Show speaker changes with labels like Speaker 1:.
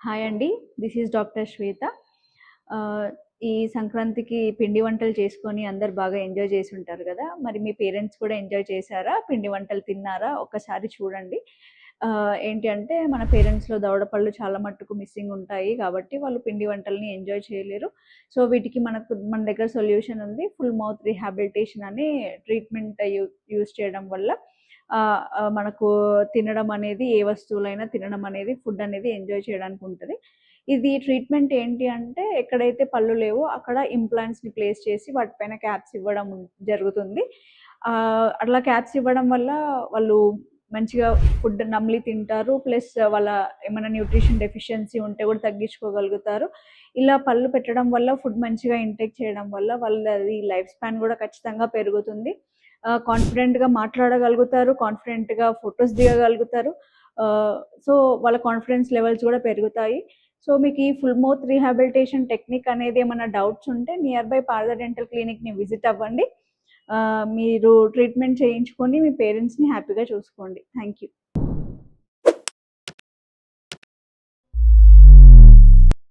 Speaker 1: Hi అండి. This is doctor శ్వేత. ఆహ్, ఈ సంక్రాంతికి పిండి వంటలు చేసుకొని అందరూ బాగా ఎంజాయ్ చేసుంటారు గదా! మరి మీ పేరెంట్స్ కూడా ఎంజాయ్ చేశారా? పిండి వంటలు తిన్నారా? ఒక్కసారి చూడండి. ఏంటి అంటే మన పేరెంట్స్‌లో దవడ పళ్ళు చాలా మట్టుకు మిస్సింగ్ ఉంటాయి. కాబట్టి వాళ్ళు పిండి వంటల్ని ఎంజాయ్ చేయలేరు. సో, వీటికి మన దగ్గర సొల్యూషన్ ఉంది. ఫుల్ మౌత్ రీహాబిలిటేషన్ అనే ట్రీట్మెంట్ యూజ్ చేయడం వల్ల మనకు తినడం అనేది ఏ వస్తువులైనా తినడం అనేది ఫుడ్ అనేది ఎంజాయ్ చేయడానికి ఉంటది. ఇది ట్రీట్మెంట్ ఏంటి అంటే ఎక్కడైతే పళ్ళు లేవో అక్కడ ఇంప్లాంట్స్‌ని ప్లేస్ చేసి వాటిపైన క్యాప్స్ ఇవ్వడం జరుగుతుంది. అట్లా క్యాప్స్ ఇవ్వడం వల్ల వాళ్ళు మంచిగా ఫుడ్ నమిలి తింటారు. ప్లస్ వాళ్ళ ఏమైనా న్యూట్రిషన్ డెఫిషియన్సీ ఉంటే కూడా తగ్గించుకోగలుగుతారు. ఇలా పళ్ళు పెట్టడం వల్ల ఫుడ్ మంచిగా ఇంటేక్ చేయడం వల్ల వాళ్ళది లైఫ్ స్పాన్ కూడా ఖచ్చితంగా పెరుగుతుంది. కాన్ఫిడెంట్‌గా మాట్లాడగలుగుతారు. కాన్ఫిడెంట్‌గా ఫోటోస్ దిగగలుగుతారు. ఆహ్, సో, వాళ్ళ కాన్ఫిడెన్స్ లెవెల్స్ కూడా పెరుగుతాయి. సో, మీకు ఈ ఫుల్ మౌత్ రీహాబిలిటేషన్ టెక్నిక్ అనేది ఏమన్నా డౌట్స్ ఉంటే నియర్ బై పారదా డెంటల్ క్లినిక్‌ని విజిట్ అవ్వండి. మీరు ట్రీట్మెంట్ చేయించుకొని మీ పేరెంట్స్‌ని హ్యాపీగా చూసుకోండి. Thank you.